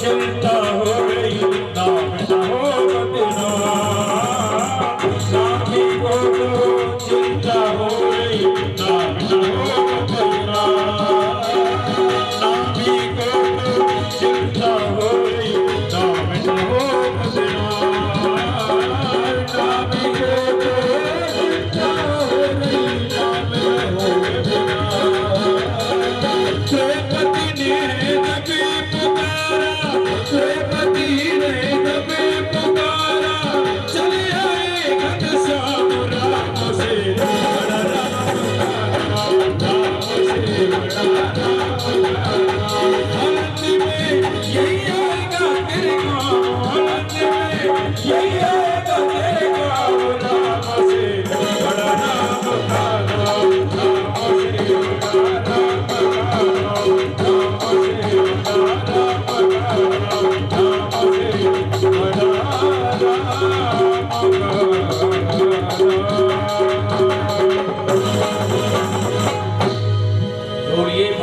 चिंता हो गई नाम न हो बदना, नामी को तो चिंता हो गई नाम न हो बदना, नामी को तो चिंता हो गई नाम न हो बदना, नामी को तो चिंता हो गई नाम न हो बदना।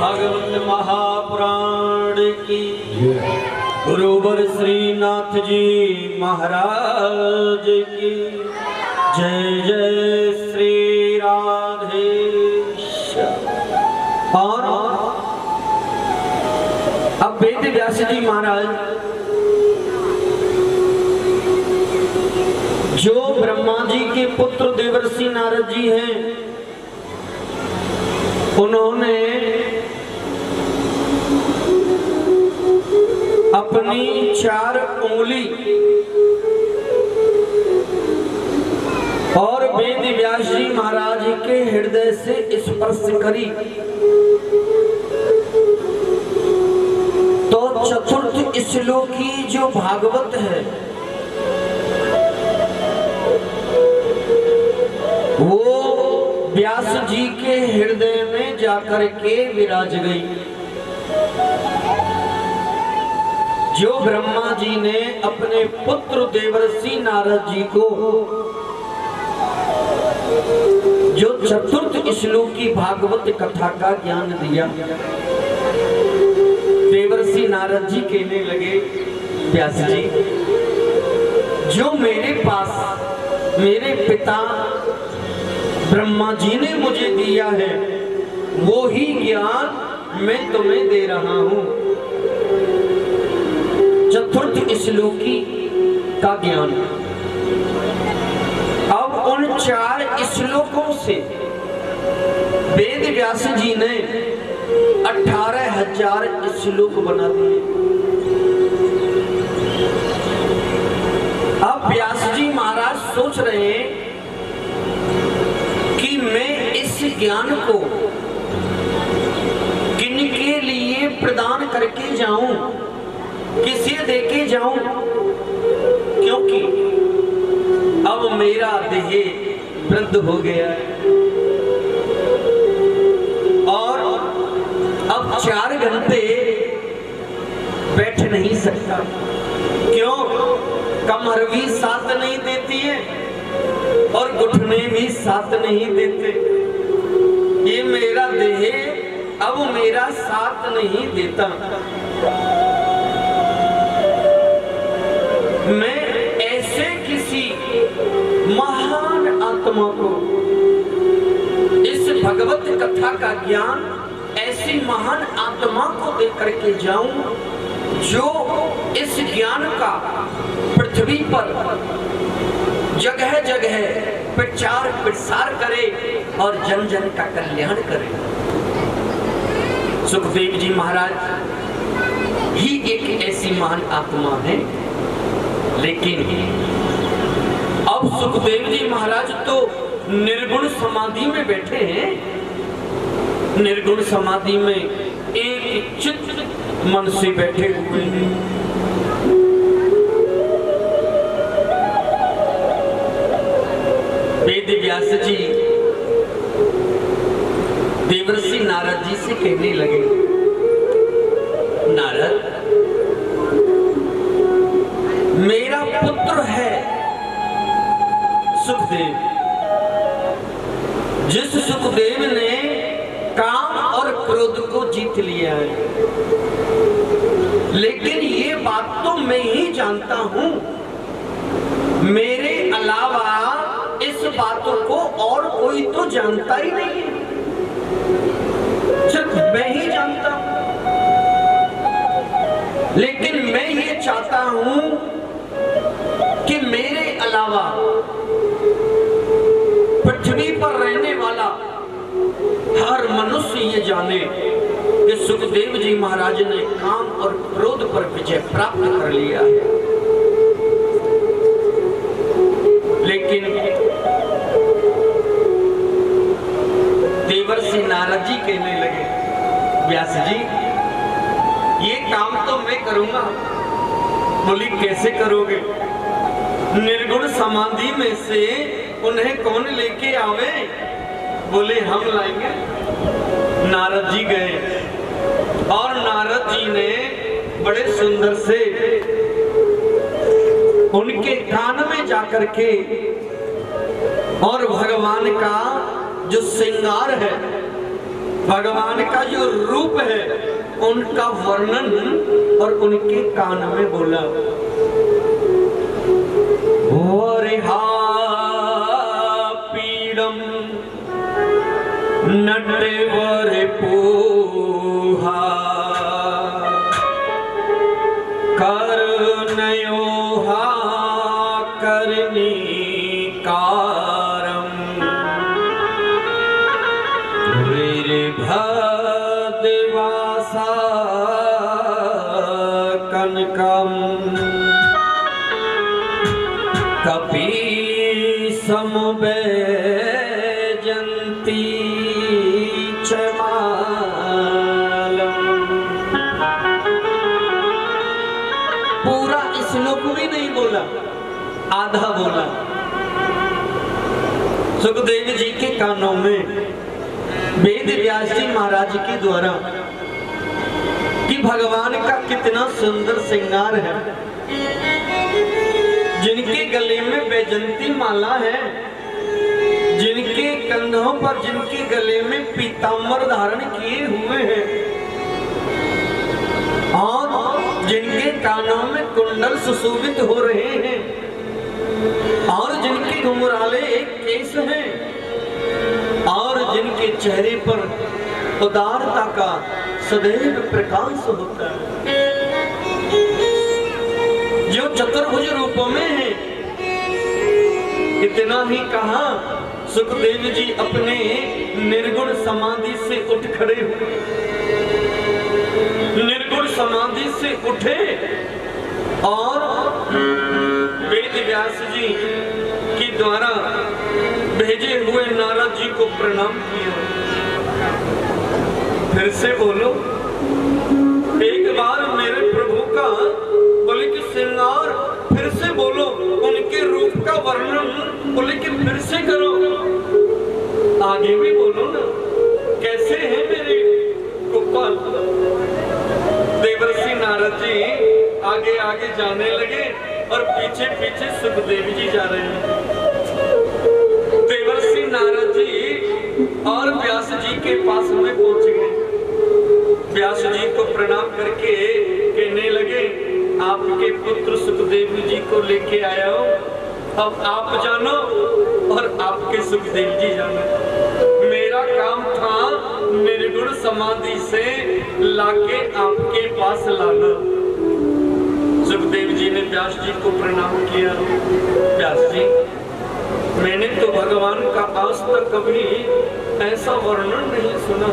भागवत महापुराण की गुरुवर श्रीनाथ जी महाराज की जय जय श्री राधेश। और अब वेद व्यास जी महाराज जो ब्रह्मा जी के पुत्र देवर्षि नारद जी हैं, उन्होंने अपनी 4 उंगली और वेद व्यास जी महाराज के हृदय से स्पर्श करी तो चतुर्थ श्लोकी जो भागवत है वो व्यास जी के हृदय में जाकर के विराज गई। जो ब्रह्मा जी ने अपने पुत्र देवर्षि नारद जी को जो चतुर्थ श्लोकी भागवत कथा का ज्ञान दिया, देवर्षि नारद जी कहने लगे व्यास जी, जो मेरे पास मेरे पिता ब्रह्मा जी ने मुझे दिया है वो ही ज्ञान मैं तुम्हें दे रहा हूं, चतुर्थ श्लोकी का ज्ञान। अब उन 4 श्लोकों से वेद व्यास जी ने 18,000 श्लोक बना दिए। अब व्यास जी महाराज सोच रहे हैं कि मैं इस ज्ञान को किनके लिए प्रदान करके जाऊं, किसे देके जाऊं, क्योंकि अब मेरा देह वृद्ध हो गया है और अब 4 घंटे बैठ नहीं सकता। क्यों? कमर भी साथ नहीं देती है और घुटने भी साथ नहीं देते। ये मेरा देह अब मेरा साथ नहीं देता। मैं ऐसे किसी महान आत्मा को इस भगवत कथा का ज्ञान ऐसी महान आत्मा को दे करके जाऊं जो इस ज्ञान का पृथ्वी पर जगह जगह प्रचार प्रसार करे और जन जन का कल्याण करे। सुखदेव जी महाराज ही एक ऐसी महान आत्मा है, लेकिन अब सुखदेव जी महाराज तो निर्गुण समाधि में बैठे हैं। निर्गुण समाधि में एक चित्त मन से बैठे हुए हैं। वेद व्यास जी देवर्षि नारद जी से कहने लगे, नारद, मेरा पुत्र है सुखदेव। जिस सुखदेव ने काम और क्रोध को जीत लिया है, लेकिन ये बात तो मैं ही जानता हूं, मेरे अलावा इस बातों को और कोई तो जानता ही नहीं है, सिर्फ मैं ही जानता हूं। लेकिन मैं ये चाहता हूं कि मेरे अलावा पृथ्वी पर रहने वाला हर मनुष्य ये जाने कि सुखदेव जी महाराज ने काम और क्रोध पर विजय प्राप्त कर लिया है। लेकिन देवर्षि नारद जी कहने लगे, व्यास जी, ये काम तो मैं करूंगा। बोली, कैसे करोगे? निर्गुण समाधि में से उन्हें कौन लेके आवे? बोले, हम लाएंगे। नारद जी गए और नारद जी ने बड़े सुंदर से उनके कान में जाकर के और भगवान का जो श्रृंगार है, भगवान का जो रूप है, उनका वर्णन और उनके कान में बोला, पीड़म नटवर पोहा करनयोहा करनी कारम भद्रवासा कनकम कपि समवेजन्ति चमालम। पूरा श्लोक भी नहीं बोला, आधा बोला। सुखदेव जी के कानों में वेद व्यास जी महाराज के द्वारा कि भगवान का कितना सुंदर श्रृंगार है, जिनके गले में वैजंती माला है, जिनके कंधों पर, जिनके गले में पीतांबर धारण किए हुए हैं, और जिनके कानों में कुंडल सुशोभित हो रहे हैं, और जिनके घुंघराले एक केस हैं, और जिनके चेहरे पर उदारता का सदैव प्रकाश होता है, जो चतुर्भुज रूपों में है। इतना ही कहा, सुखदेव जी अपने निर्गुण समाधि से उठ खड़े हुए, निर्गुण समाधि से उठे और वेद व्यास जी के द्वारा भेजे हुए नारद जी को प्रणाम किया। फिर से बोलो, एक बार मेरे प्रभु का बोले कि श्रृंगार फिर से बोलो, उनके रूप का वर्णन बोले कि फिर से करो, आगे भी बोलो ना, कैसे है मेरे गोपाल। देवर्षि नारद जी आगे आगे जाने लगे और पीछे पीछे सुखदेव जी जा रहे हैं। देवर्षि नारद जी और व्यास जी के पास में पहुंच गए। व्यास जी को प्रणाम करके कहने लगे, आपके पुत्र सुखदेव जी को लेके आया हूं, अब आप जानो और आपके सुखदेव जी जानो। मेरा काम था निर्गुण समाधि से लाके आपके पास लाना। सुखदेव जी ने व्यास जी को प्रणाम किया। व्यास जी, मैंने तो भगवान का आज तक कभी ऐसा वर्णन नहीं सुना,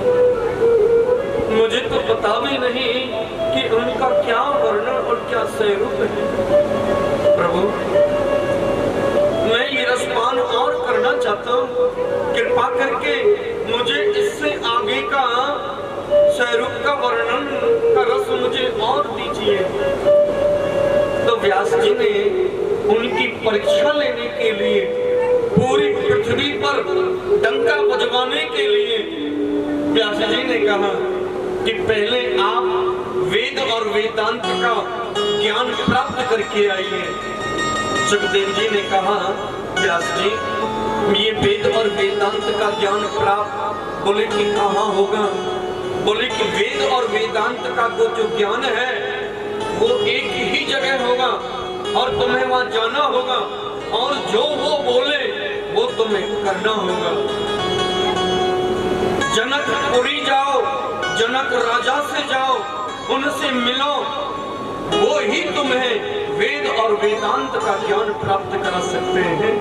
मुझे तो पता भी नहीं कि उनका क्या वर्णन और क्या स्वरूप है। प्रभु, मैं ये तो कृपा करके मुझे इससे आगे का स्वरूप का वर्णन का रस मुझे और दीजिए। तो व्यास जी ने उनकी परीक्षा लेने के लिए, पूरी पृथ्वी पर डंका बजवाने के लिए व्यास जी ने कहा कि पहले आप वेद और वेदांत का ज्ञान प्राप्त करके आइए। सुखदेव जी ने कहा व्यास जी, ये वेद और वेदांत का ज्ञान प्राप्त, बोले कि कहाँ होगा? बोले कि वेद और वेदांत का वो जो ज्ञान है वो एक ही जगह होगा और तुम्हें वहां जाना होगा और जो वो बोले वो तुम्हें करना होगा। जनकपुरी जाओ, जनक राजा से जाओ, उनसे मिलो, वो ही तुम्हें वेद और वेदांत का ज्ञान प्राप्त करा सकते हैं।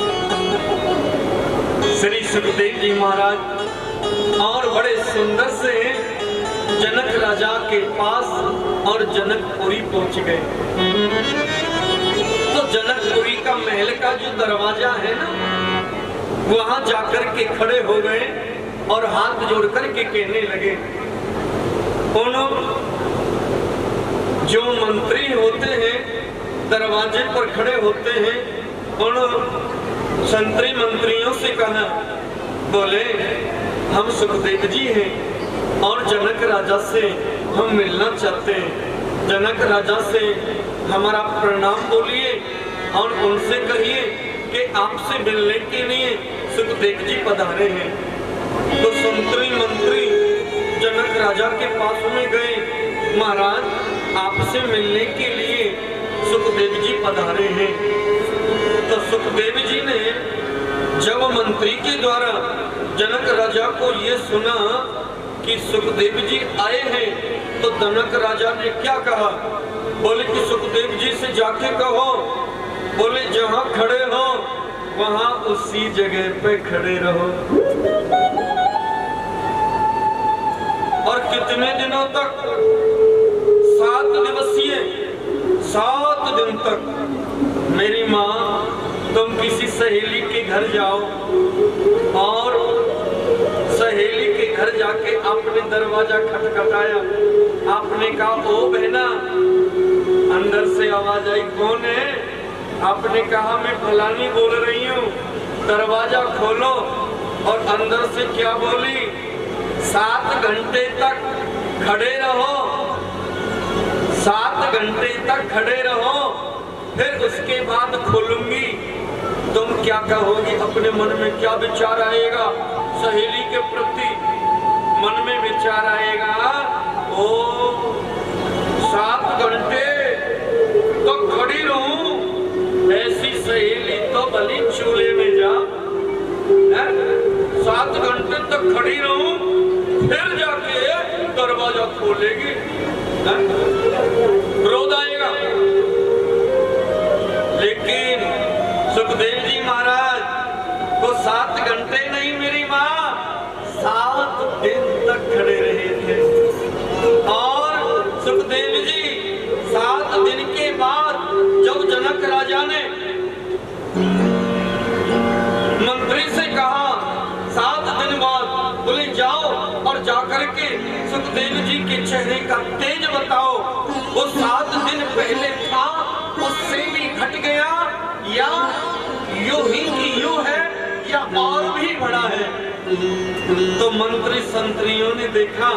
श्री सुखदेव जी महाराज और बड़े सुंदर से जनक राजा के पास और जनकपुरी पहुंच गए। तो जनकपुरी का महल का जो दरवाजा है ना, वहां जाकर के खड़े हो गए और हाथ जोड़ करके कहने लगे। उन जो मंत्री होते हैं दरवाजे पर खड़े होते हैं, उन संतरी मंत्रियों से कहा, बोले हम सुखदेव जी हैं और जनक राजा से हम मिलना चाहते हैं। जनक राजा से हमारा प्रणाम बोलिए और उनसे कहिए कि आपसे मिलने के लिए सुखदेव जी पधारे हैं। तो संतरी मंत्री जनक राजा के पास में गए, महाराज आपसे मिलने के लिए सुखदेव जी पधारे हैं। तो सुखदेव जी ने जब मंत्री के द्वारा जनक राजा को ये सुना कि सुखदेव जी आए हैं, तो जनक राजा ने क्या कहा? बोले कि सुखदेव जी से जाके कहो, बोले जहां खड़े हो वहां उसी जगह पे खड़े रहो। और कितने दिनों तक? 7 दिवसीय, 7 दिन तक। मेरी माँ, तुम किसी सहेली के घर जाओ और सहेली के घर जाके आपने दरवाजा खटखटाया, आपने कहा ओ बहना, अंदर से आवाज आई, कौन है? आपने कहा मैं फलानी बोल रही हूँ। दरवाजा खोलो और अंदर से क्या बोली? 7 घंटे तक खड़े रहो, 7 घंटे तक खड़े रहो, फिर उसके बाद खोलूंगी। तुम क्या कहोगी? अपने मन में क्या विचार आएगा? सहेली के प्रति मन में विचार आएगा, ओ 7 घंटे तो खड़ी रहूं, ऐसी सहेली तो भली चूल्हे में जा। 7 घंटे तक खड़ी रहूं, फिर जाके दरवाजा खोलेगी, क्रोध आएगा। लेकिन सुखदेव जी महाराज को 7 घंटे नहीं, मेरी माँ 7 दिन तक खड़े रहे थे। और सुखदेव जी 7 दिन के बाद जब जनक राजा ने मंत्री से कहा 7 दिन बाद, बोले जाओ और जाकर के सुखदेव जी के चेहरे का तेज बताओ, वो 7 दिन पहले था उससे भी घट गया या यूं ही की यूं है या और भी बड़ा है। तो मंत्री संतरियों ने देखा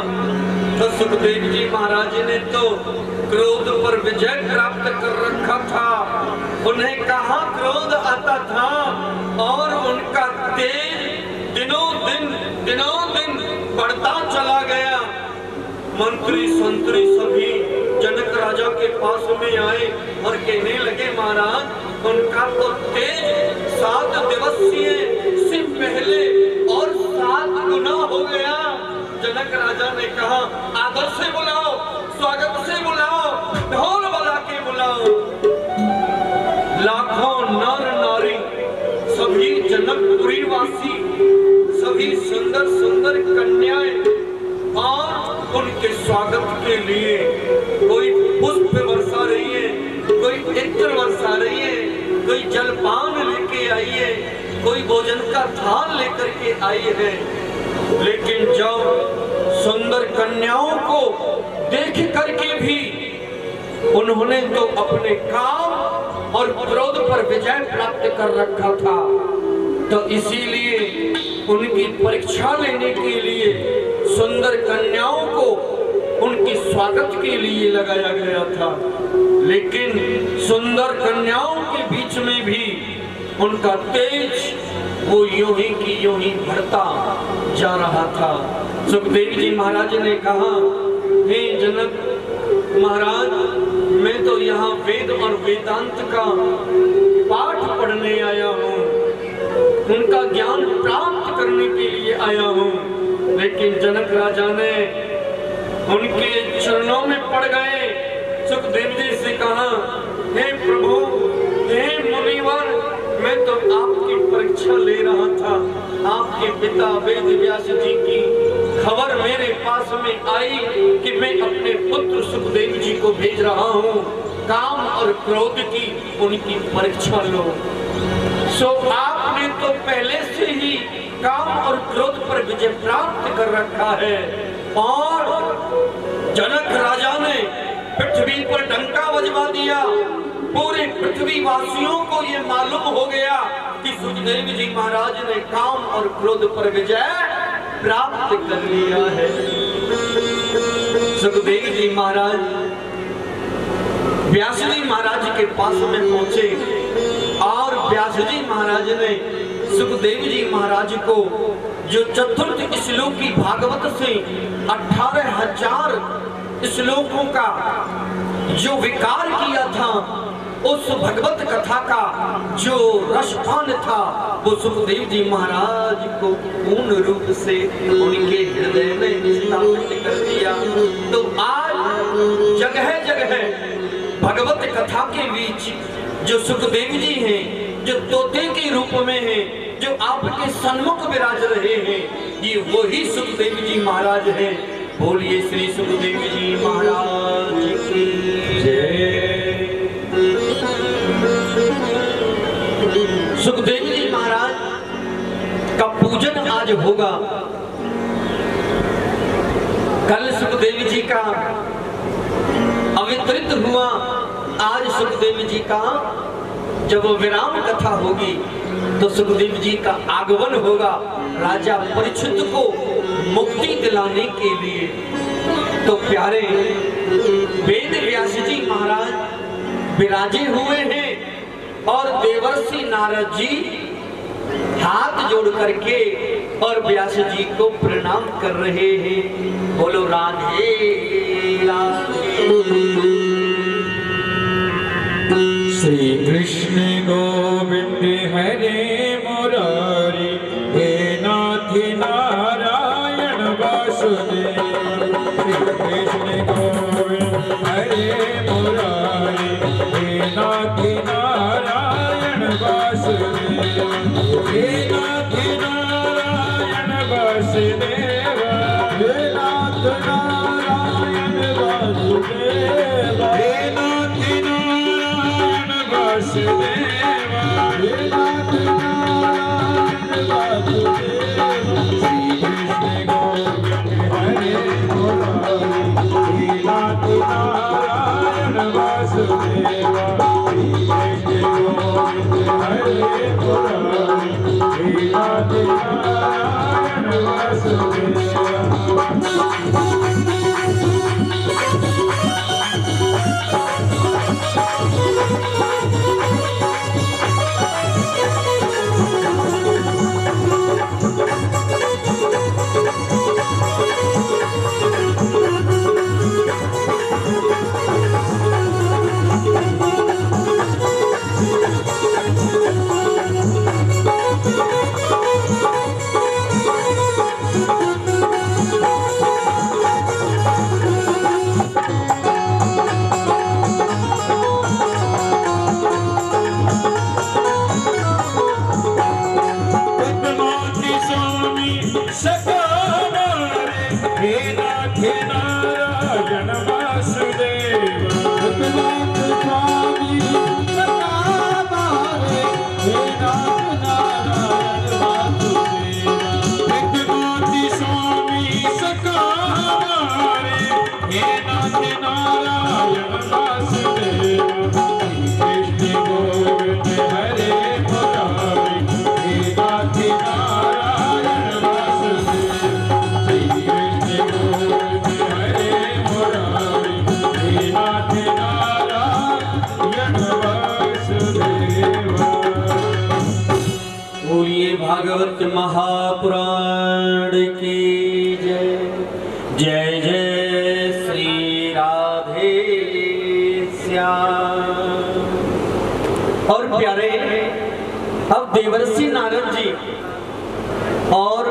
तो सुखदेव जी महाराज ने तो क्रोध पर विजय प्राप्त कर रखा था, उन्हें कहाँ क्रोध आता था, और उनका तेज दिनों दिन बढ़ता चला गया। मंत्री संतरी सभी जनक राजा के पास में आए और कहने लगे, महाराज उनका तो तेज 7 दिवसीय से पहले और 7 गुना हो गया। जनक राजा ने कहा, आदर से बुलाओ, स्वागत से बुलाओ, ढोल बजा के बुलाओ। लाखों नर नारी, सभी जनकपुरी वासी, सभी सुंदर सुंदर कन्याएं और उनके स्वागत के लिए कोई पुष्प बरसा रही है, कोई इत्र बरसा रही है, कोई जलपान लेके आई है। कोई भोजन का थाल लेकर के आई है, लेकिन जब सुंदर कन्याओं को देख करके भी उन्होंने तो अपने काम और क्रोध पर विजय प्राप्त कर रखा था, तो इसीलिए उनकी परीक्षा लेने के लिए सुंदर कन्याओं को उनके स्वागत के लिए लगाया गया था। लेकिन सुंदर कन्याओं के बीच में भी उनका तेज वो यूं ही की यूं ही बढ़ता जा रहा था। सुखदेव जी महाराज ने कहा, हे जनक महाराज, मैं तो यहाँ वेद और वेदांत का पाठ पढ़ने आया हूँ, उनका ज्ञान प्राप्त करने के लिए आया हूँ। लेकिन जनक राजा ने उनके चरणों में पड़ गए। सुखदेव जी से कहा, हे प्रभु, हे मुनिवर, मैं तो आपकी परीक्षा ले रहा था। आपके पिता वेद व्यास जी की खबर मेरे पास में आई कि मैं अपने पुत्र सुखदेव जी को भेज रहा हूँ काम और क्रोध की उनकी परीक्षा लो। सो आपने तो पहले से ही काम और क्रोध पर विजय प्राप्त कर रखा है। और जनक राजा ने पृथ्वी पर डंका बजवा दिया। पूरे पृथ्वी वासियों को ये मालूम हो गया कि सुखदेव जी महाराज ने काम और क्रोध पर विजय प्राप्त कर लिया है। सुखदेव जी महाराज व्यास जी महाराज के पास में पहुंचे और व्यास जी महाराज ने सुखदेव जी महाराज को जो चतुर्थ श्लोकी भागवत से 18,000 श्लोकों का जो विकार किया था, उस भगवत कथा का जो रसपान था, वो सुखदेव जी महाराज को पूर्ण रूप से उनके हृदय में स्थापित कर दिया। तो आज जगह जगह भगवत कथा के बीच जो सुखदेव जी हैं, जो तोते के रूप में हैं, जो आपके सन्मुख विराज रहे हैं, ये वही सुखदेव जी महाराज हैं। बोलिए श्री सुखदेव जी महाराज की जय। सुखदेव जी महाराज का पूजन आज होगा। कल सुखदेव जी का अवितरित हुआ, आज सुखदेव जी का जब विराम कथा होगी तो सुखदेव जी का आगमन होगा राजा परीक्षित को मुक्ति दिलाने के लिए। तो प्यारे वेद व्यास जी महाराज विराजे हुए हैं और देवर्षि नारद जी हाथ जोड़ करके और व्यास जी को प्रणाम कर रहे हैं। बोलो राधे राधे। श्री कृष्ण गोविंद हरे मुरारी, हे नाथ नारायण वासुदेव। श्री कृष्ण गोविंद हरे मुरारी, हे नाथ नारायण वासुदेव। हे नाथ नारायण वासुदेव, हे नाथ नारायण वासुदेव, हे नाथ नारायण वासुदेव, हे नाथ नारायण वासुदेव। श्री कृष्ण गोविंद हरे मुरारी, हे नाथ नारायण वासुदेव। श्री कृष्ण गोविंद हरे मुरारी, हे नाथ नारायण वासुदेव। भागवत महापुराण की जय। जय जय श्री राधे श्याम। और प्यारे, अब देवर्षि नारद जी और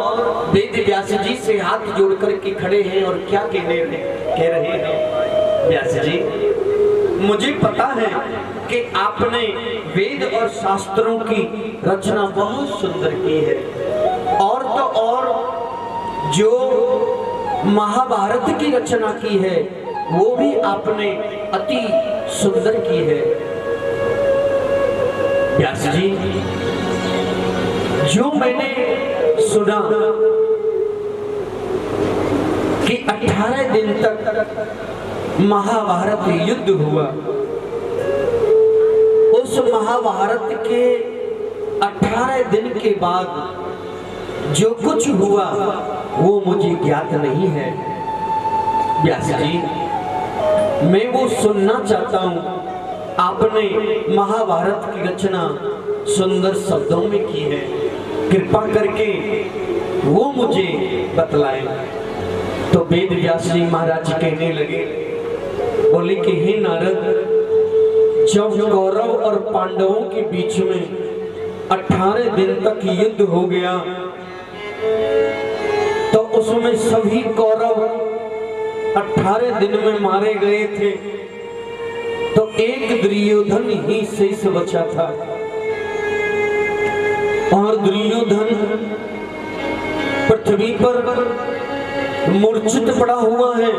वेद व्यास जी से हाथ जोड़ करके खड़े हैं और क्या कह रहे हैं। व्यास जी, मुझे पता है कि आपने वेद और शास्त्रों की रचना बहुत सुंदर की है, और तो और जो महाभारत की रचना की है वो भी आपने अति सुंदर की है। व्यास जी, जो मैंने सुना कि 18 दिन तक महाभारत युद्ध हुआ, उस महाभारत के 18 दिन के बाद जो कुछ हुआ वो मुझे ज्ञात नहीं है। व्यास जी, मैं वो सुनना चाहता हूं। आपने महाभारत की रचना सुंदर शब्दों में की है, कृपा करके वो मुझे बतलाएं। तो वेद व्यास जी महाराज कहने लगे, बोले कि हे नारद, जब कौरव और पांडवों के बीच में 18 दिन तक युद्ध हो गया तो उसमें सभी कौरव 18 दिन में मारे गए थे, तो एक दुर्योधन ही शेष बचा था। और दुर्योधन पृथ्वी पर मूर्छित पड़ा हुआ है,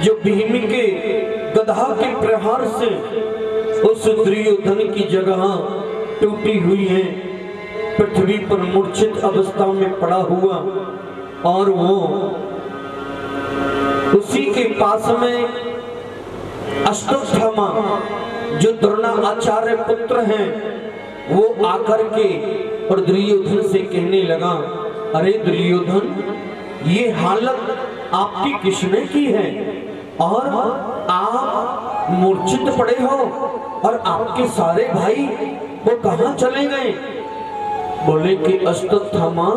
जो भीम के गधा के प्रहार से उस दुर्योधन की जगह टूटी हुई है, पृथ्वी पर मूर्छित अवस्था में पड़ा हुआ। और वो उसी के पास में अश्वत्थामा, जो द्रोणाचार्य पुत्र हैं, वो आकर के और दुर्योधन से कहने लगा, अरे दुर्योधन, ये हालत आपकी किसने की है और आप मूर्छित पड़े हो, और आपके सारे भाई वो कहां चले गए। बोले कि अश्वत्थामा,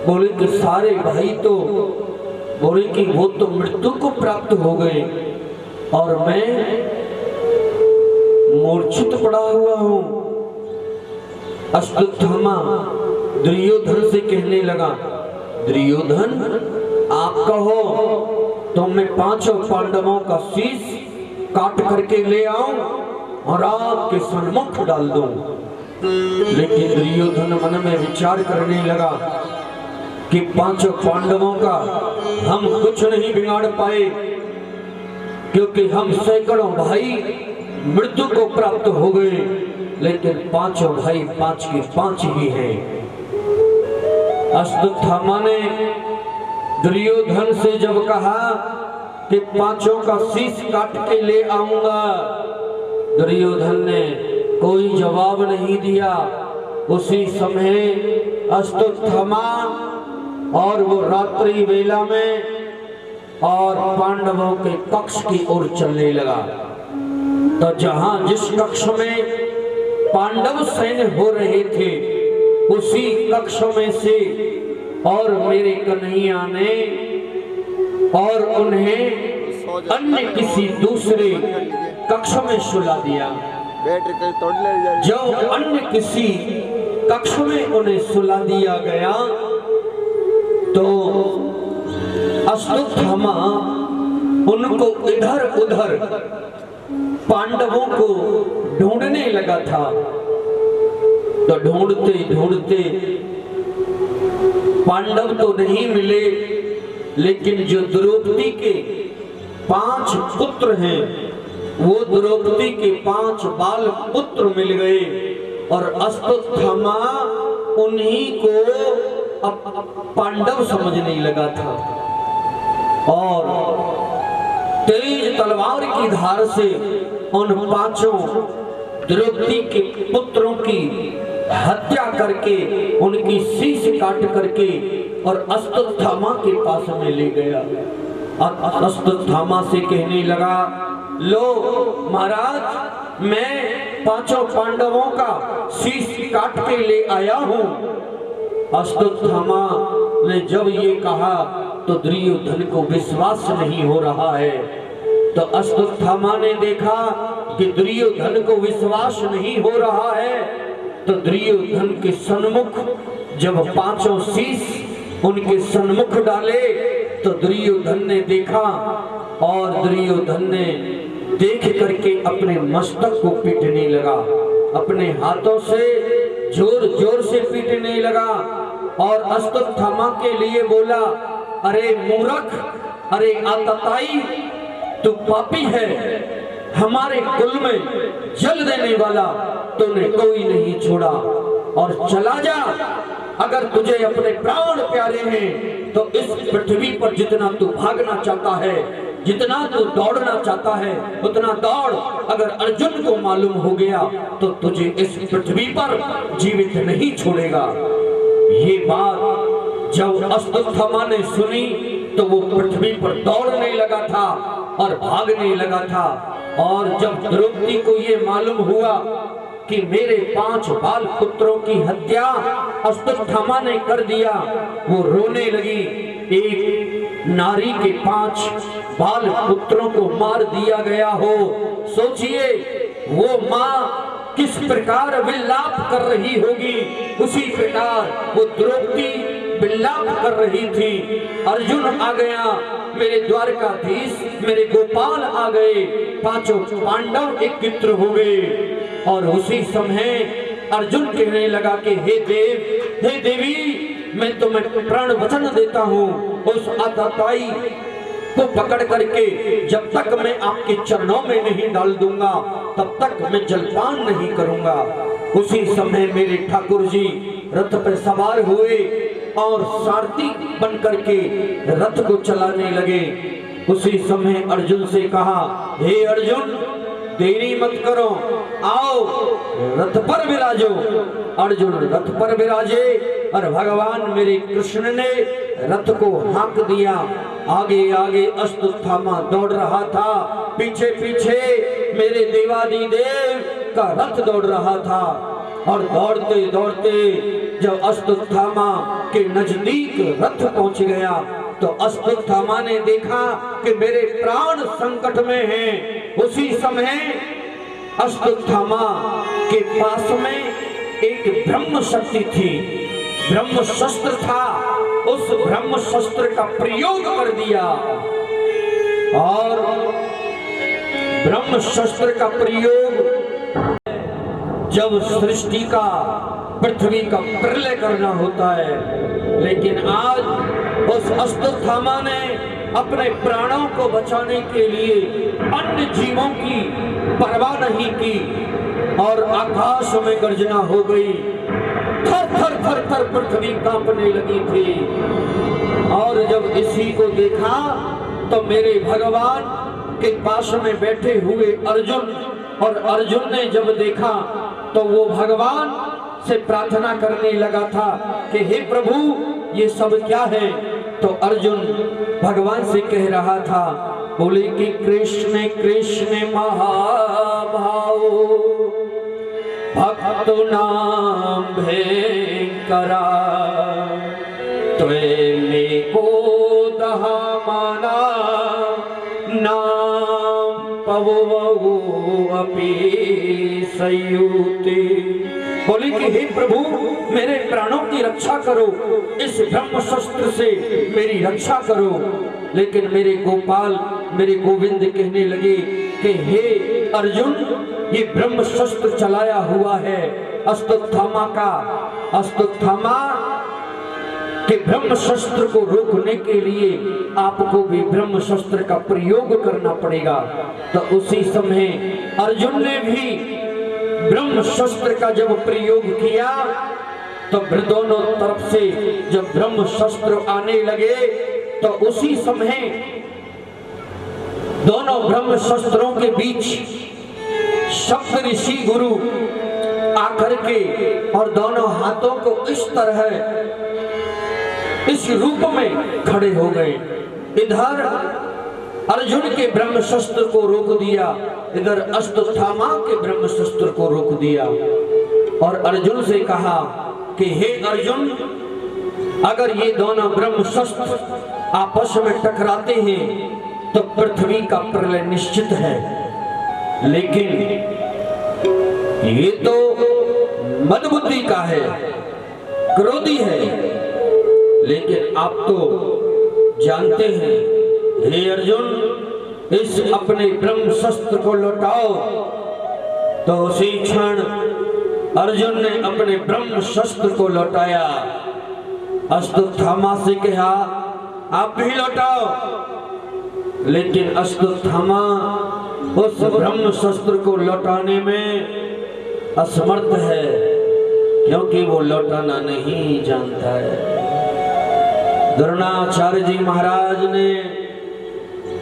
बोले कि सारे भाई तो, बोले कि वो तो मृत्यु को प्राप्त हो गए और मैं मूर्छित पड़ा हुआ हूं। अश्वत्थामा दुर्योधन से कहने लगा, दुर्योधन, आप कहो तो मैं 5 पांडवों का शीश काट करके ले आऊं और आपके सन्मुख डाल दूं। लेकिन दुर्योधन मन में विचार करने लगा कि 5 पांडवों का हम कुछ नहीं बिगाड़ पाए, क्योंकि हम सैकड़ों भाई मृत्यु को प्राप्त हो गए, लेकिन 5 भाई 5 के 5 ही हैं। अश्वत्थामा ने दुर्योधन से जब कहा कि 5 का शीश काट के ले आऊंगा, दुर्योधन ने कोई जवाब नहीं दिया। उसी समय अश्वत्थामा और वो रात्रि वेला में और पांडवों के कक्ष की ओर चलने लगा। तो जहां जिस कक्ष में पांडव सैन्य हो रहे थे, उसी कक्ष में से और मेरे कन्हैया ने और उन्हें अन्य किसी दूसरे कक्ष में सुला दिया। जो अन्य किसी कक्ष में उन्हें सुला दिया गया, तो अश्वत्थामा उनको इधर उधर पांडवों को ढूंढने लगा था। तो ढूंढते ढूंढते पांडव तो नहीं मिले, लेकिन जो द्रौपदी के 5 पुत्र हैं, वो द्रौपदी के 5 बाल पुत्र मिल गए। और अश्वत्थामा उन्हीं को पांडव समझने लगा था और तेज तलवार की धार से उन 5 द्रौपदी के पुत्रों की हत्या करके, उनकी शीश काट करके और अश्वत्थामा के पास में ले गया। और अश्वत्थामा से कहने लगा, लो महाराज, मैं 5 पांडवों का शीश काट के ले आया हूं। अश्वत्थामा ने जब ये कहा तो दुर्योधन को विश्वास नहीं हो रहा है। तो अश्वत्थामा ने देखा कि दुर्योधन को विश्वास नहीं हो रहा है, तो दुर्योधन के सन्मुख जब पांचों शीश उनके सन्मुख डाले तो दुर्योधन ने देखा, और दुर्योधन ने देख करके अपने मस्तक को पीटने लगा, अपने हाथों से जोर जोर से पीटने लगा और अश्वत्थामा के लिए बोला, अरे मूर्ख, अरे आतताई, तू पापी है, हमारे कुल में जल देने वाला तूने कोई नहीं छोड़ा, और चला जा। अगर तुझे अपने प्राण प्यारे हैं तो इस पृथ्वी पर जितना तू भागना चाहता है, जितना तू दौड़ना चाहता है, उतना दौड़। अगर अर्जुन को मालूम हो गया तो तुझे इस पृथ्वी पर जीवित नहीं छोड़ेगा। ये बात जब अश्वत्थामा ने सुनी तो वो पृथ्वी पर दौड़ने लगा था और भागने लगा था। और जब द्रौपदी को ये मालूम हुआ कि मेरे 5 बाल पुत्रों की हत्या अश्वत्थामा ने कर दिया, वो रोने लगी। एक नारी के 5 बाल पुत्रों को मार दिया गया हो, सोचिए वो माँ किस प्रकार विलाप कर रही होगी, उसी प्रकार वो द्रौपदी विलाप कर रही थी। अर्जुन आ गया, मेरे द्वारकाधीश मेरे गोपाल आ गए, 5 पांडव एकत्र हो गए। और उसी समय अर्जुन कहने लगा कि हे देव, हे देवी, मैं तुम्हें प्रण वचन देता हूँ, उस आतताई को पकड़ करके जब तक मैं आपके चरणों में नहीं डाल दूंगा तब तक मैं जलपान नहीं करूंगा। उसी समय मेरे ठाकुर जी रथ पर सवार हुए और सारथी बन करके रथ को चलाने लगे। उसी समय अर्जुन से कहा, हे अर्जुन, देरी मत करो, आओ रथ पर विराजो। अर्जुन रथ पर विराजे और भगवान मेरे कृष्ण ने रथ को हाँक दिया। आगे आगे अश्वत्थामा दौड़ रहा था, पीछे पीछे मेरे देवादिदेव का रथ दौड़ रहा था। और दौड़ते दौड़ते जब अश्वत्थामा के नजदीक रथ पहुंच गया तो अश्वत्थामा ने देखा कि मेरे प्राण संकट में हैं। उसी समय अश्वत्थामा के पास में एक ब्रह्म शक्ति थी, ब्रह्म शस्त्र था। उस ब्रह्म शस्त्र का प्रयोग कर दिया और ब्रह्म शस्त्र का प्रयोग जब सृष्टि का, पृथ्वी का प्रलय करना होता है। लेकिन आज उस अश्वत्थामा ने अपने प्राणों को बचाने के लिए अन्य जीवों की परवाह नहीं की और आकाश में गर्जना हो गई। थर थर थर थर पृथ्वी कांपने लगी थी। और जब इसी को देखा तो मेरे भगवान के पास में बैठे हुए अर्जुन, और अर्जुन ने जब देखा तो वो भगवान से प्रार्थना करने लगा था कि हे प्रभु, ये सब क्या है। तो अर्जुन भगवान से कह रहा था, बोले कि कृष्ण कृष्ण महाभाव भक्तो नाम भयंकरा, त्वे को दहा माना नाम पवो अपि संयुति। बोले कि हे प्रभु, मेरे प्राणों की रक्षा करो, इस ब्रह्म शस्त्र से मेरी रक्षा करो। लेकिन मेरे गोपाल, मेरे गोविंद कहने लगे कि हे अर्जुन, ये ब्रह्म शस्त्र चलाया हुआ है अश्वत्थामा का। अश्वत्थामा के ब्रह्म शस्त्र को रोकने के लिए आपको भी ब्रह्म शस्त्र का प्रयोग करना पड़ेगा। तो उसी समय अर्जुन ने भी ब्रह्म शस्त्र का जब प्रयोग किया तो दोनों तरफ से जब ब्रह्म शस्त्र आने लगे तो उसी समय दोनों ब्रह्म शस्त्रों के बीच सप्त ऋषि गुरु आकर के और दोनों हाथों को इस तरह इस रूप में खड़े हो गए। इधर अर्जुन के ब्रह्म शस्त्र को रोक दिया, इधर अश्वत्थामा के ब्रह्म शस्त्र को रोक दिया। और अर्जुन से कहा कि हे अर्जुन, अगर ये दोनों ब्रह्म शस्त्र आपस में टकराते हैं तो पृथ्वी का प्रलय निश्चित है। लेकिन ये तो मदबुद्धि का है, क्रोधी है। लेकिन आप तो जानते हैं, हे अर्जुन, इस अपने ब्रह्म शस्त्र को लौटाओ। तो उसी क्षण अर्जुन ने अपने ब्रह्म शस्त्र को लौटाया। अश्वत्थामा से कहा, आप भी लौटाओ। लेकिन अश्वत्थामा उस ब्रह्म शस्त्र को लौटाने में असमर्थ है, क्योंकि वो लौटाना नहीं जानता है। द्रोणाचार्य जी महाराज ने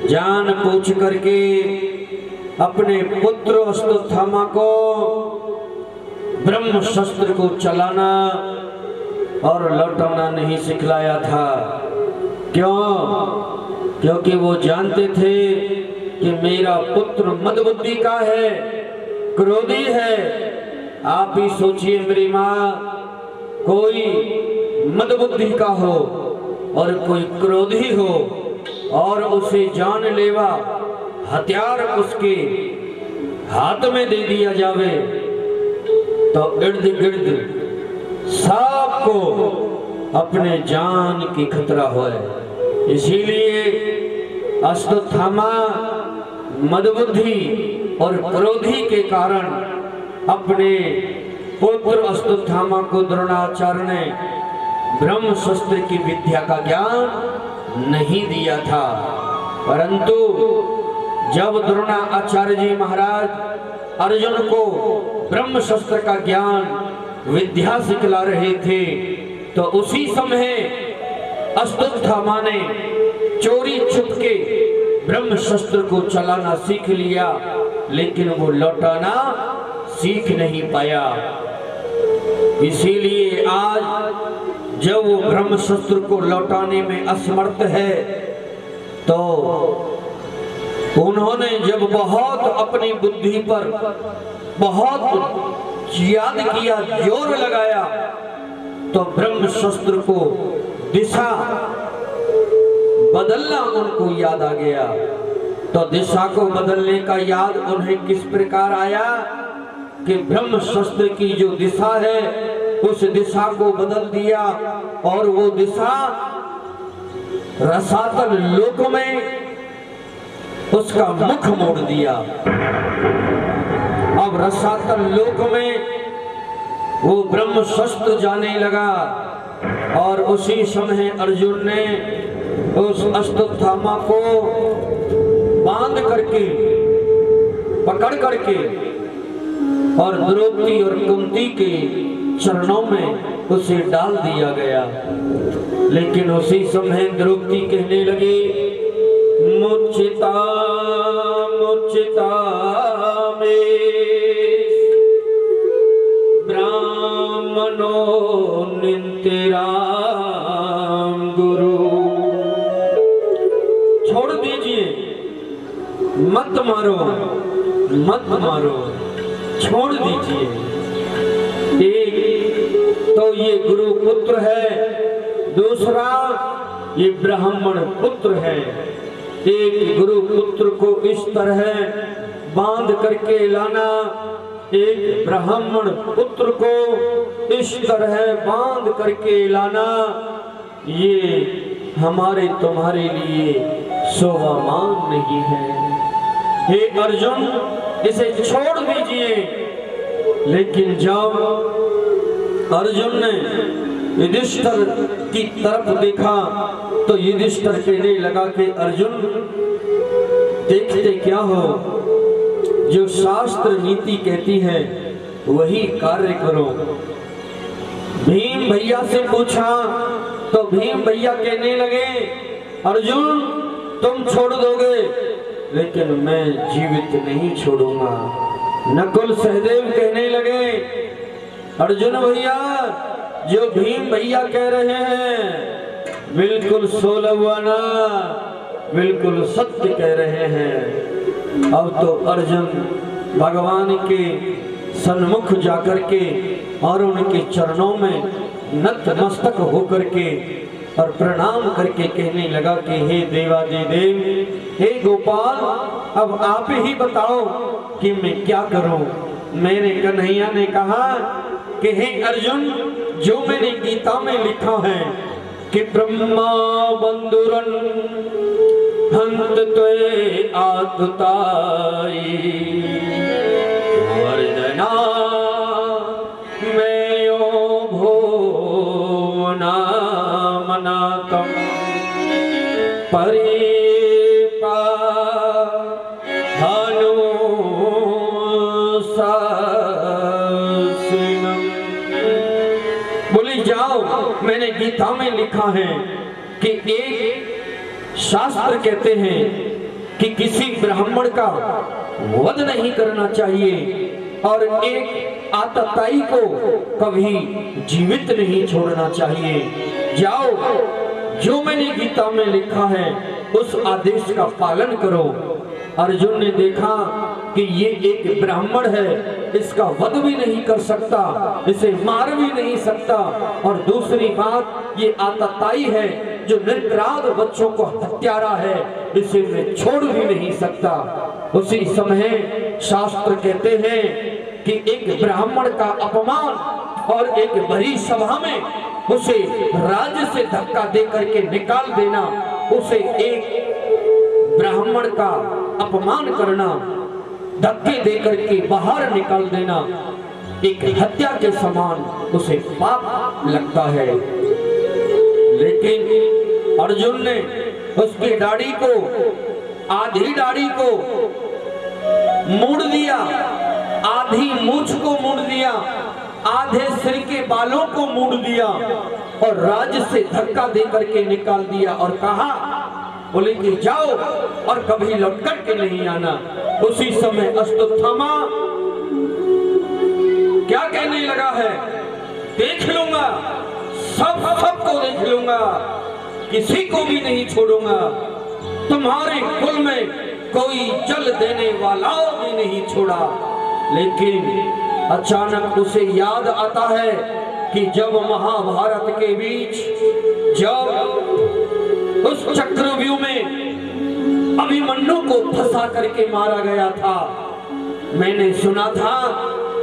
जान पूछ करके अपने पुत्र अश्वत्थामा को ब्रह्म शस्त्र को चलाना और लौटाना नहीं सिखलाया था। क्यों? क्योंकि वो जानते थे कि मेरा पुत्र मदबुद्धि का है, क्रोधी है। आप ही सोचिए मेरी माँ, कोई मदबुद्धि का हो और कोई क्रोधी हो और उसे जानलेवा हथियार उसके हाथ में दे दिया जावे तो इर्द गिर्द सबको अपने जान की खतरा होए। इसीलिए अश्वत्थामा मदबुद्धि और क्रोधी के कारण अपने पुत्र अश्वत्थामा को द्रोणाचार्य ने ब्रह्म शस्त्र की विद्या का ज्ञान नहीं दिया था। परंतु जब द्रोणाचार्य जी महाराज अर्जुन को ब्रह्म शस्त्र का ज्ञान विद्या सिखला रहे थे, तो उसी समय अश्वत्थामा ने चोरी छुपके ब्रह्म शस्त्र को चलाना सीख लिया, लेकिन वो लौटाना सीख नहीं पाया। इसीलिए आज जब वो ब्रह्म शस्त्र को लौटाने में असमर्थ है, तो उन्होंने जब बहुत अपनी बुद्धि पर बहुत याद किया, जोर लगाया, तो ब्रह्म शस्त्र को दिशा बदलना उनको याद आ गया। तो दिशा को बदलने का याद उन्हें किस प्रकार आया कि ब्रह्म शस्त्र की जो दिशा है उस दिशा को बदल दिया और वो दिशा रसातल लोक में उसका मुख मोड़ दिया। अब रसातल लोक में वो ब्रह्म शस्त्र जाने लगा और उसी समय अर्जुन ने उस अश्वत्थामा को बांध करके, पकड़ करके और द्रौपदी और कुंती के चरणों में उसे डाल दिया गया। लेकिन उसी समय द्रौपदी कहने लगी, मुच्चिता मुच्चिता में ब्राह्मणो निंतेरा गुरु। छोड़ दीजिए, मत मारो, मत मारो, छोड़ दीजिए। एक तो ये गुरु पुत्र है, दूसरा ये ब्राह्मण पुत्र है। एक गुरु पुत्र को इस तरह बांध करके लाना, एक ब्राह्मण पुत्र को इस तरह बांध करके लाना, ये हमारे तुम्हारे लिए शोभा मान नहीं है। हे अर्जुन, इसे छोड़ दीजिए। लेकिन जब अर्जुन ने युधिष्ठिर की तरफ देखा तो युधिष्ठिर कहने लगा कि अर्जुन, देखते क्या हो, जो शास्त्र नीति कहती है वही कार्य करो। भीम भैया से पूछा तो भीम भैया कहने लगे, अर्जुन तुम छोड़ दोगे, लेकिन मैं जीवित नहीं छोड़ूंगा। नकुल सहदेव कहने लगे, अर्जुन भैया जो भीम भैया कह रहे हैं बिल्कुल सोलवाना, बिल्कुल सत्य कह रहे हैं। अब तो अर्जुन भगवान के सन्मुख जाकर के और उनके चरणों में नतमस्तक होकर के और प्रणाम करके कहने लगा कि हे देवादिदेव, हे गोपाल, अब आप ही बताओ कि मैं क्या करूं। मेरे कन्हैया ने कहा कि हे अर्जुन, जो मैंने गीता में लिखा है कि ब्रह्मा बंधुरन हंत त्वे आतुताई वर्जना मेयो भुवना मनातम परिपा बोली जाओ, मैंने गीता में लिखा है कि एक शास्त्र कहते हैं कि किसी ब्राह्मण का वध नहीं करना चाहिए और एक आतताई को कभी जीवित नहीं छोड़ना चाहिए। जाओ, जो मैंने गीता में लिखा है उस आदेश का पालन करो। अर्जुन ने देखा कि ये एक ब्राह्मण है, इसका वध भी नहीं कर सकता, इसे मार भी नहीं सकता, और दूसरी बात ये आतताई है जो निरपराध बच्चों को हत्यारा है, इसे मैं छोड़ भी नहीं सकता। उसी समय शास्त्र कहते हैं कि एक ब्राह्मण का अपमान और एक बड़ी सभा में उसे राज्य से धक्का दे करके निकाल देना, उसे एक ब्राह्मण का अपमान करना, धक्के देकर के बाहर निकाल देना, एक हत्या के समान उसे पाप लगता है। लेकिन अर्जुन ने उसकी दाढ़ी को, आधी दाढ़ी को मोड़ दिया, आधी मूंछ को मोड़ दिया, आधे सिर के बालों को मोड़ दिया और राज्य से धक्का देकर के निकाल दिया और कहा, बोले कि जाओ और कभी लौट कर के नहीं आना। उसी समय अश्वत्थामा क्या कहने लगा है, देख लूंगा, सबको देख लूंगा, किसी को भी नहीं छोड़ूंगा, तुम्हारे कुल में कोई जल देने वाला भी नहीं छोड़ा। लेकिन अचानक उसे याद आता है कि जब महाभारत के बीच, जब उस चक्रव्यूह में अभिमन्यु को फंसा करके मारा गया था, मैंने सुना था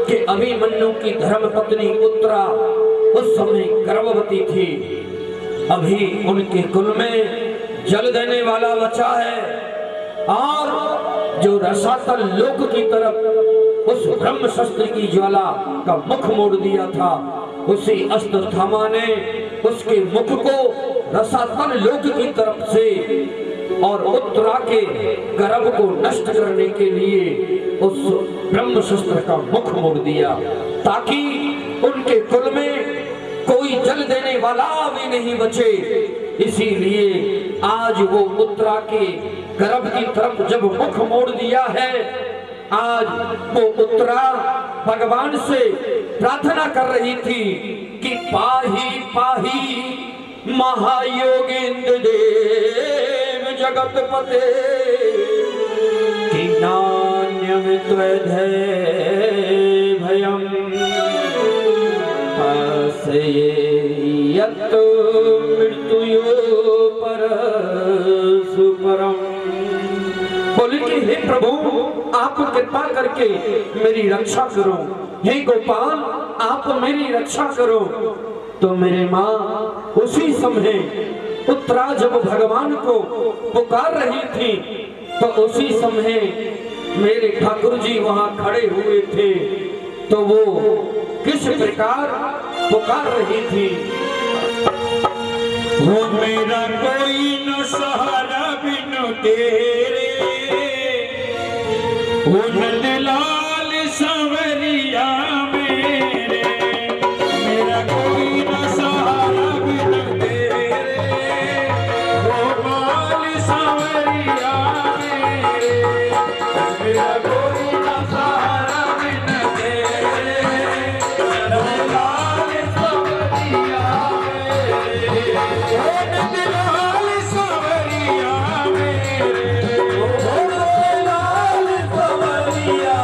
कि अभिमन्यु की धर्मपत्नी उत्तरा उस समय गर्भवती थी। अभी उनके कुल में जल देने वाला बचा है, और जो रसातल लोक की तरफ उस ब्रह्म शस्त्र की ज्वाला का मुख मोड़ दिया था, उसी अश्वत्थामा ने उसके मुख को रसातल लोक की तरफ से और उत्तरा के गर्भ को नष्ट करने के लिए उस ब्रह्म शस्त्र का मुख मोड़ दिया, ताकि उनके कुल में कोई जल देने वाला भी नहीं बचे। इसीलिए आज वो उत्तरा के गर्भ की तरफ जब मुख मोड़ दिया है, आज वो उत्तरा भगवान से प्रार्थना कर रही थी कि पाही पाही महायोगेंद्र देव जगतपते कि नान्यम त्वधे भयम यत् मृत्युयो परसुपरम। बोले कि हे प्रभु, आप कृपा करके मेरी रक्षा करो, हे गोपाल आप मेरी रक्षा करो। तो मेरे माँ उसी समय उत्तरा जब भगवान को पुकार रही थी, तो उसी समय मेरे ठाकुर जी वहां खड़े हुए थे। तो वो किस प्रकार पुकार रही थी, वो मेरा कोई न सहारा बिनु तेरे, वो नंदलाल संवरिया मेरे, मेरा कोई न सहारा बिनु तेरे, वो बाल संवरिया मेरे, मेरा कोई न सहारा बिनु तेरे, नंदलाल संवरिया मेरे, नंदलाल संवरिया मेरे, नंदलाल संवरिया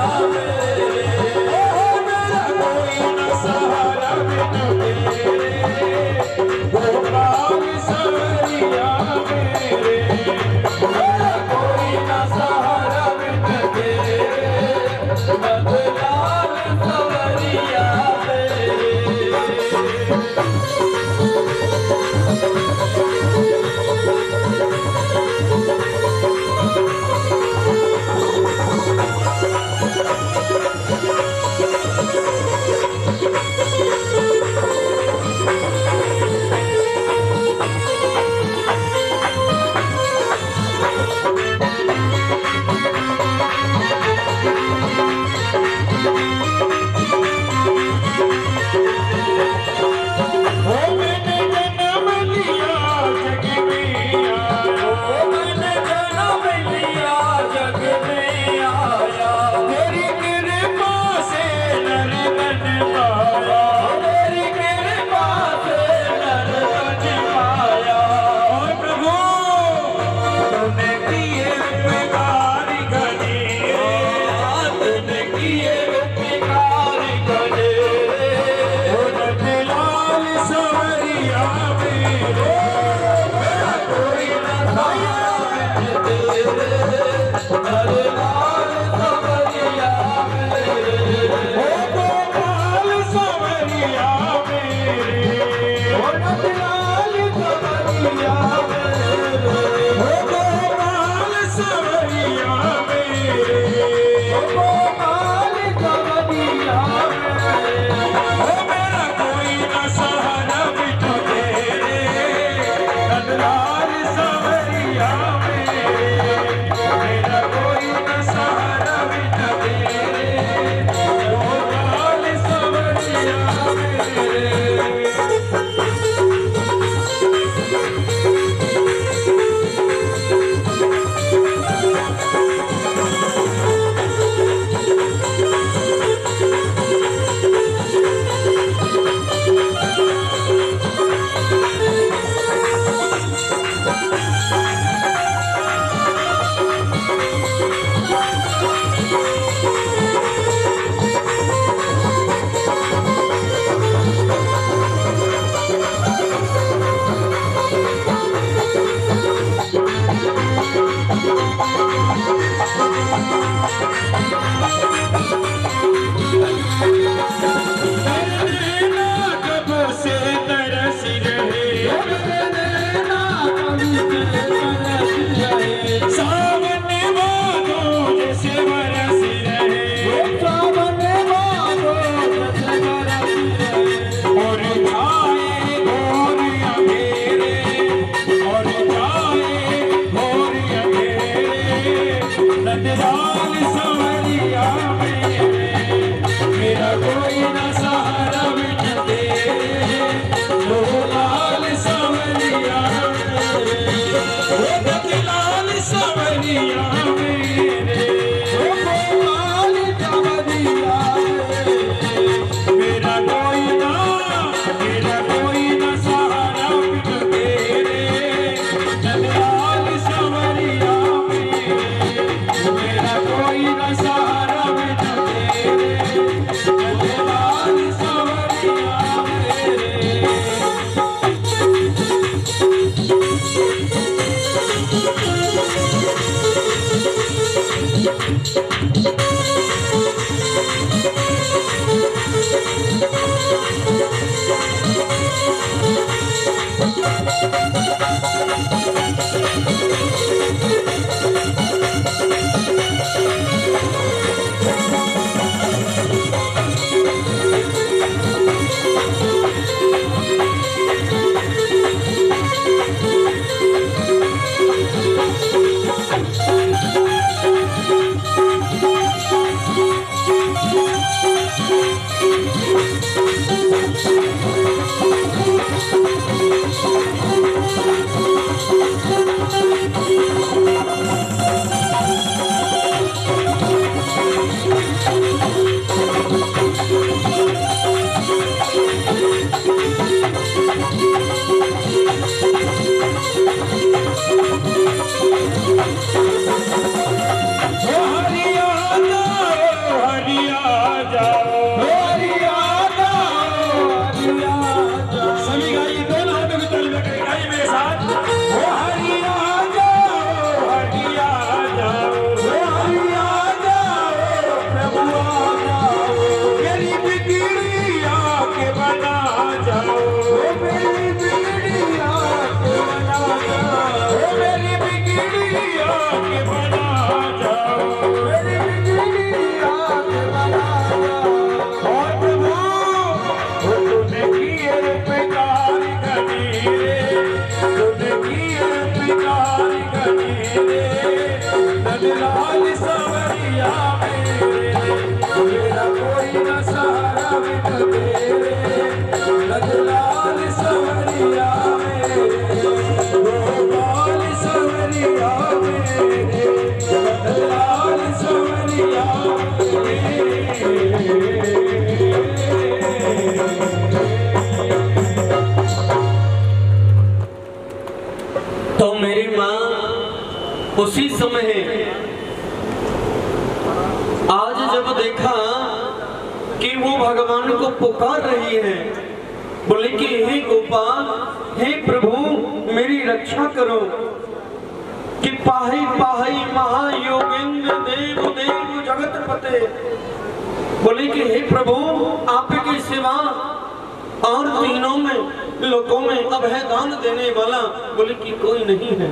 के बना लखलाल सवरिया गोपाल सवरिया लखलाल सवरिया तो मेरी माँ उसी समय आज जब देखा कि वो भगवान को पुकार रही है, बोले कि हे गोपाल, हे प्रभु मेरी रक्षा करो, कि पाही पाही महायोगेंद्र देव देव जगत पते। बोले कि हे प्रभु आपके सिवा और तीनों में लोगों में अभय दान देने वाला बोले कि कोई नहीं है।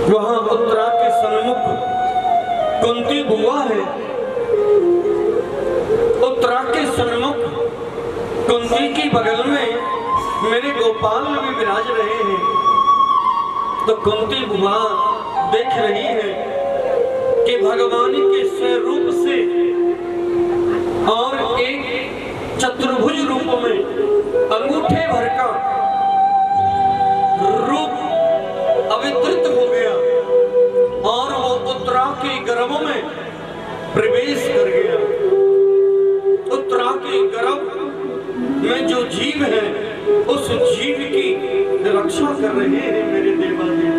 वहां उत्तरा के सन्मुख कुंती बुआ है, उत्तरा के सन्मुख कुंती की बगल में मेरे गोपाल भी विराज रहे हैं। तो कुंती बुआ देख रही है कि भगवान के स्वरूप से और एक चतुर्भुज रूप में अंगूठे भर का रूप अविकृत हो गया और वो उत्तरा के गर्भ में प्रवेश कर गया। उत्तरा के गर्भ में जो जीव है उस जीव की रक्षा कर रहे हैं मेरे देवादेव।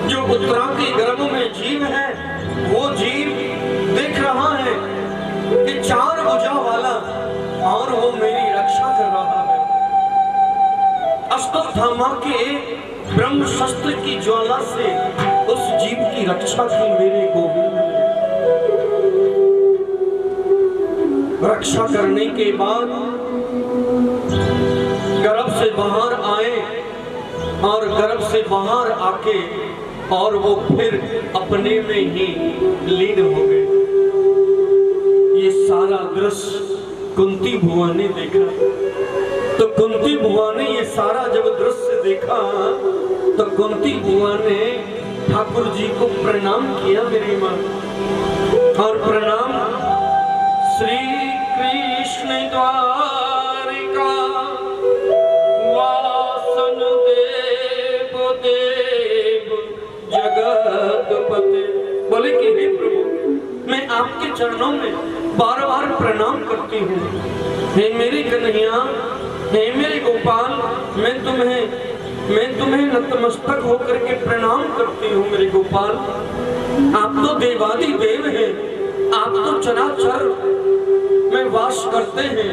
जो उत्तरा के गर्भ में जीव है वो जीव देख रहा है कि चार भुजा वाला और वो मेरी रक्षा कर रहा है। अश्वत्थामा के ब्रह्म शस्त्र की ज्वाला से उस जीव की रक्षा की मेरे गोविंद ने। रक्षा करने के बाद गर्भ से बाहर आए और गर्भ से बाहर आके और वो फिर अपने में ही लीन हो गए। ये सारा दृश्य कुंती बुआ ने देखा। तो कुंती बुआ ने ये सारा जब दृश्य देखा तो कुंती बुआ ने ठाकुर जी को प्रणाम किया मेरी मां। और प्रणाम श्री कृष्ण द्वारिका वासन देव देव जगतपते। बोले कि हे प्रभु मैं आपके चरणों में बार बार प्रणाम करती हूँ। हे मेरे कन्हैया, हे मेरे गोपाल, मैं तुम्हें नतमस्तक होकर के प्रणाम करती हूँ मेरे गोपाल। आप तो देवादि देव हैं, आप तो चराचर में वास करते हैं।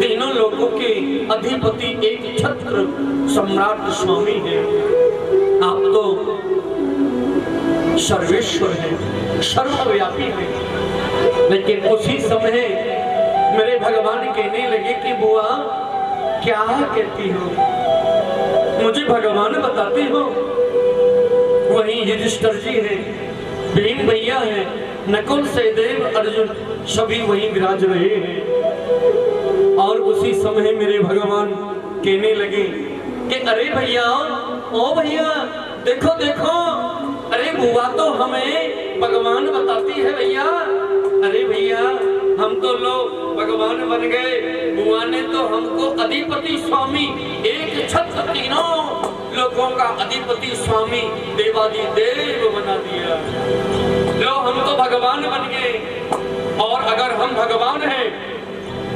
तीनों लोगों के अधिपति एक छत्र सम्राट स्वामी हैं। आप तो सर्वेश्वर हैं, सर्वव्यापी हैं। लेकिन उसी समय मेरे भगवान कहने लगे कि बुआ क्या कहती हो, मुझे भगवान बताते हो। वहीं युधिष्ठिर जी हैं, भीम भैया हैं, नकुल सहदेव अर्जुन सभी वहीं विराज रहे हैं। और उसी समय मेरे भगवान कहने लगे कि अरे भैया, ओ भैया देखो देखो, अरे बुआ तो हमें भगवान बताती है भैया। अरे भैया हम तो लोग भगवान बन गए, बुआ ने तो हमको अधिपति स्वामी एक छत्र तीनों लोगों का अधिपति स्वामी देवादि देव बना दिया। लो हम तो भगवान बन गए। और अगर हम भगवान हैं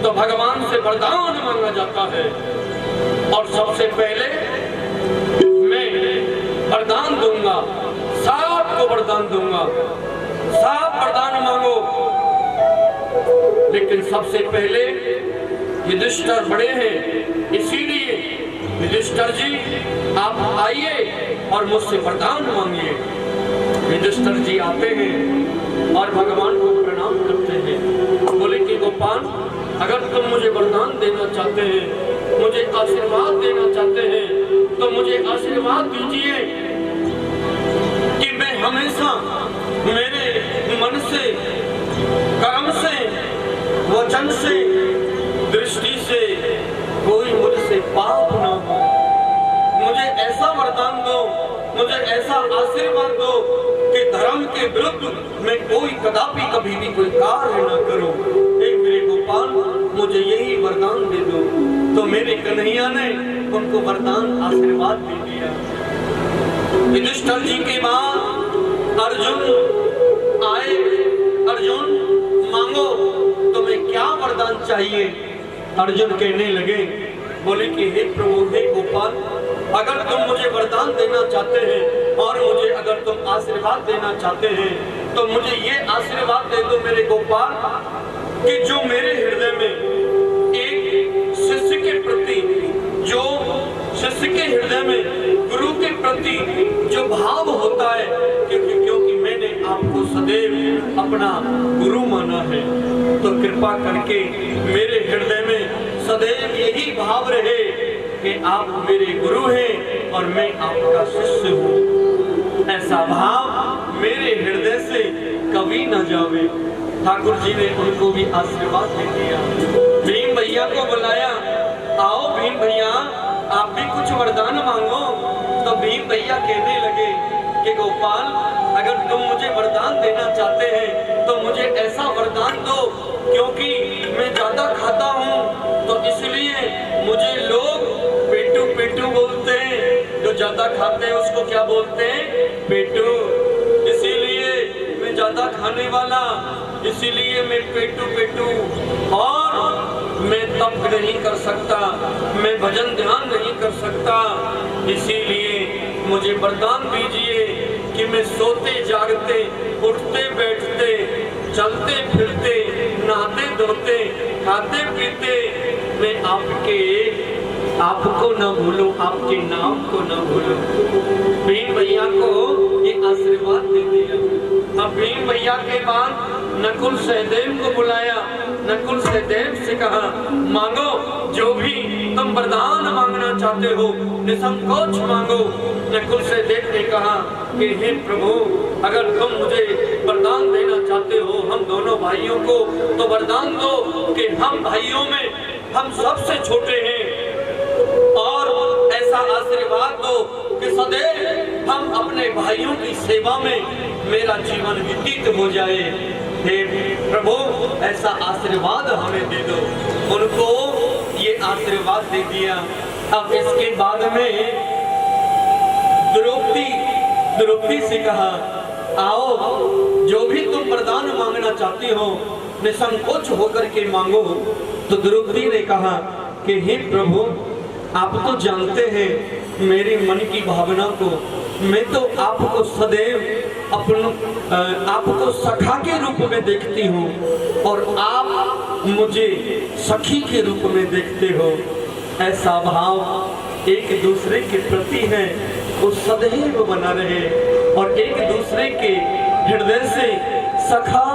तो भगवान से वरदान मांगा जाता है। और सबसे पहले मैं वरदान दूंगा, सबको वरदान दूंगा, सब वरदान मांगो। लेकिन सबसे पहले युधिष्ठिर बड़े हैं, इसीलिए युधिष्ठिर जी आप आइए और मुझसे वरदान मांगिए। युधिष्ठिर जी आते हैं और भगवान को प्रणाम करते हैं। बोले कि गोपाल अगर तुम मुझे वरदान देना चाहते हैं, मुझे आशीर्वाद देना चाहते हैं तो मुझे आशीर्वाद दीजिए कि मैं हमेशा मेरे मन से, कर्म से, वचन से, दृष्टि से कोई मुझसे पाप ना हो। मुझे ऐसा वरदान दो, मुझे ऐसा आशीर्वाद दो कि धर्म के विरुद्ध मैं कोई कदापि कभी भी कोई कार्य न करूं। हे मेरे गोपाल, मुझे यही वरदान दे दो। तो मेरे कन्हैया ने उनको वरदान आशीर्वाद दे दिया। युधिष्ठिर जी के बाद अर्जुन आए। अर्जुन, मांगो तुम्हें क्या वरदान चाहिए? अर्जुन कहने लगे, बोले कि हे प्रभु, हे गोपाल, अगर तुम मुझे वरदान देना चाहते हैं और मुझे अगर तुम आशीर्वाद देना चाहते हैं तो मुझे ये आशीर्वाद दे दो मेरे गोपाल कि जो मेरे हृदय में एक शिष्य के प्रति, जो शिष्य के हृदय में गुरु के प्रति जो भाव होता है, क्योंकि मैंने आपको सदैव अपना गुरु माना है, तो कृपा करके मेरे हृदय में सदैव यही भाव रहे कि आप मेरे गुरु हैं और मैं आपका शिष्य हूँ। ऐसा भाव मेरे हृदय से कभी न जावे। ठाकुर जी ने उनको भी आशीर्वाद दे दिया। भीम भैया को बुलाया, आओ भीम भैया, आप भी कुछ वरदान मांगो। तो भीम भैया कहने लगे कि गोपाल, अगर तुम मुझे वरदान देना चाहते हैं तो मुझे ऐसा वरदान दो, क्योंकि मैं ज्यादा खाता हूँ तो इसलिए मुझे लोग पेटू पेटू बोलते हैं। जो ज्यादा खाते हैं उसको क्या बोलते हैं? पेटू। इसीलिए मैं ज्यादा खाने वाला, इसीलिए मैं पेटू पेटू, और मैं तप नहीं कर सकता, मैं भजन ध्यान नहीं कर सकता। इसीलिए मुझे वरदान दीजिए कि मैं सोते जागते, उठते बैठते, चलते फिरते, नहाते धोते, खाते पीते, मैं आपको न भूलूं, आपके नाम को न भूलूं। भीम भैया को ये आशीर्वाद दे दिया। अब भीम भैया के बाद नकुल सहदेव को बुलाया। नकुल सहदेव से कहा, मांगो जो भी तुम वरदान मांगना चाहते हो, निसंकोच मांगो। नकुल सहदेव ने कहा कि हे प्रभु, अगर तुम मुझे वरदान देना चाहते हो हम दोनों भाइयों को, तो वरदान दो कि हम भाइयों में हम सबसे छोटे हैं, और ऐसा आशीर्वाद दो कि सदैव हम अपने भाइयों की सेवा में मेरा जीवन व्यतीत हो जाए। हे प्रभु, ऐसा आशीर्वाद हमें दे दो। उनको ये आशीर्वाद दे दिया। अब इसके बाद में द्रौपदी से कहा, आओ जो भी तुम वरदान मांगना चाहती हो निसंकोच होकर के मांगो। तो द्रौपदी ने कहा कि हे प्रभु, आप तो जानते हैं मेरी मन की भावना को, मैं तो आपको सदैव आपको सखा के रूप में देखती हूँ और आप मुझे सखी के रूप में देखते हो। ऐसा भाव एक दूसरे के प्रति है वो सदैव बना रहे और एक दूसरे के हृदय से सखा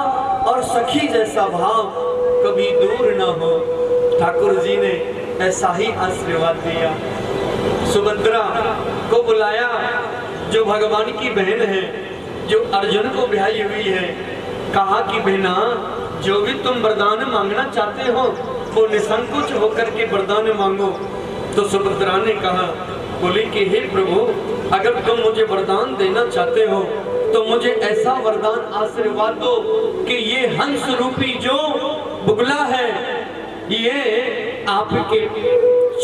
और सखी जैसा भाव कभी दूर ना हो। ठाकुर जी ने ऐसा ही आशीर्वाद दिया। सुभद्रा को बुलाया, जो भगवान की बहन है, जो अर्जुन को ब्याही हुई है। कहा कि बहना, जो भी तुम वरदान मांगना चाहते हो वो निसंकोच होकर के वरदान मांगो। तो सुभद्रा ने कहा, बोली कि हे प्रभु, अगर तुम मुझे वरदान देना चाहते हो तो मुझे ऐसा वरदान आशीर्वाद दो कि ये हंस रूपी जो बुगला है ये आपके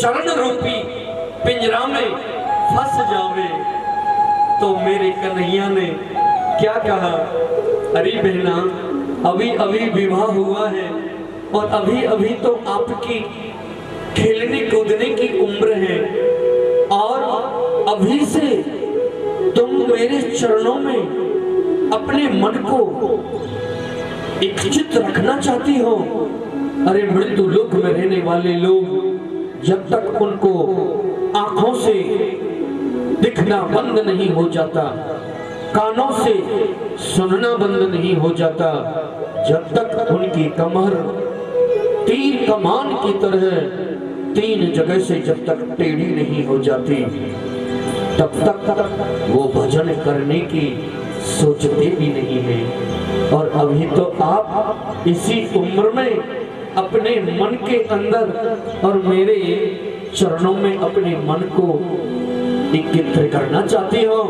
चरण रूपी पिंजरा में फंस जावे। तो मेरे कन्हैया ने क्या कहा, अरे बहना, अभी अभी विवाह हुआ है और अभी अभी तो आपकी खेलने कूदने की उम्र है और अभी से तुम मेरे चरणों में अपने मन को इच्छित रखना चाहती हो। अरे मृत्यु लोक में रहने वाले लोग जब तक उनको आंखों से दिखना बंद नहीं हो जाता, कानों से सुनना बंद नहीं हो जाता, जब तक उनकी कमर तीर कमान की तरह तीन जगह से जब तक टेढ़ी नहीं हो जाती, तब तक वो भजन करने की सोचते भी नहीं है। और अभी तो आप इसी उम्र में अपने मन के अंदर और मेरे चरणों में अपने मन को एकत्र करना चाहती हो।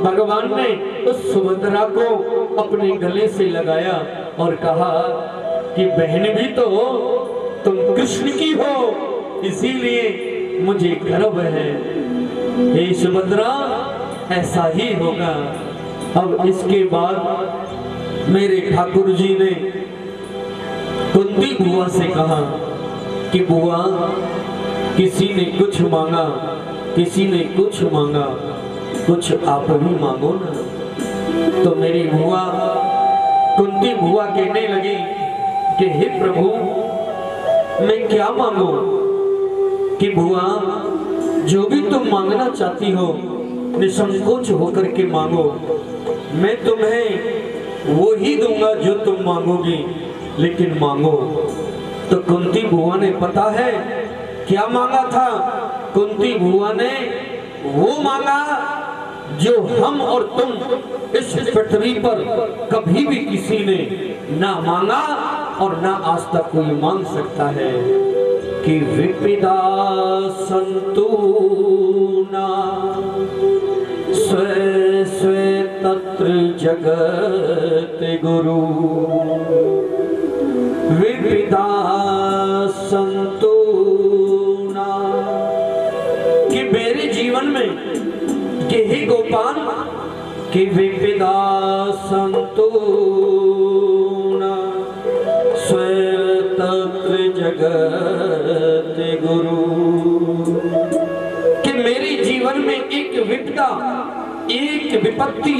भगवान ने उस सुभद्रा को अपने गले से लगाया और कहा कि बहन भी तो हो, तुम कृष्ण की हो, इसीलिए मुझे गर्व है। हे सुभद्रा, ऐसा ही होगा। अब इसके बाद मेरे ठाकुर जी ने कुंती बुआ से कहा कि बुआ, किसी ने कुछ मांगा, किसी ने कुछ मांगा, कुछ आप भी मांगो ना। तो मेरी बुआ कुंती बुआ कहने लगी कि हे प्रभु, मैं क्या मांगू? कि बुआ, जो भी तुम मांगना चाहती हो निसंकोच होकर के मांगो, मैं तुम्हें वो ही दूंगा जो तुम मांगोगी, लेकिन मांगो। तो कुंती बुआ ने पता है क्या मांगा था? कुंती बुआ ने वो मांगा जो हम और तुम इस पृथ्वी पर कभी भी किसी ने ना मांगा और ना आज तक कोई मांग सकता है, कि विपिदा संतु ना स्वे स्वे तत्र जगत गुरु, विपिदा संतु ना। कि मेरे जीवन में, कि हे गोपाल, कि विपिदा संतु ना स्वे तत्र जगत गुरु। कि मेरे जीवन में एक विपदा, एक विपत्ति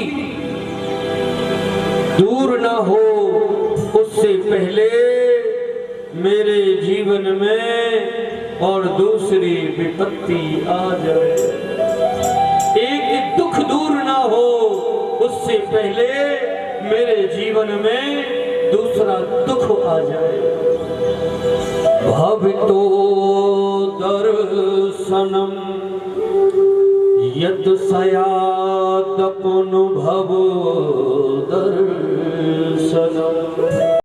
दूर ना हो, उससे पहले मेरे जीवन में और दूसरी विपत्ति आ जाए। एक दुख दूर ना हो, उससे पहले मेरे जीवन में दूसरा दुख आ जाए। भवितो दर्शनम यत् सयादपुन भव दर्शनम।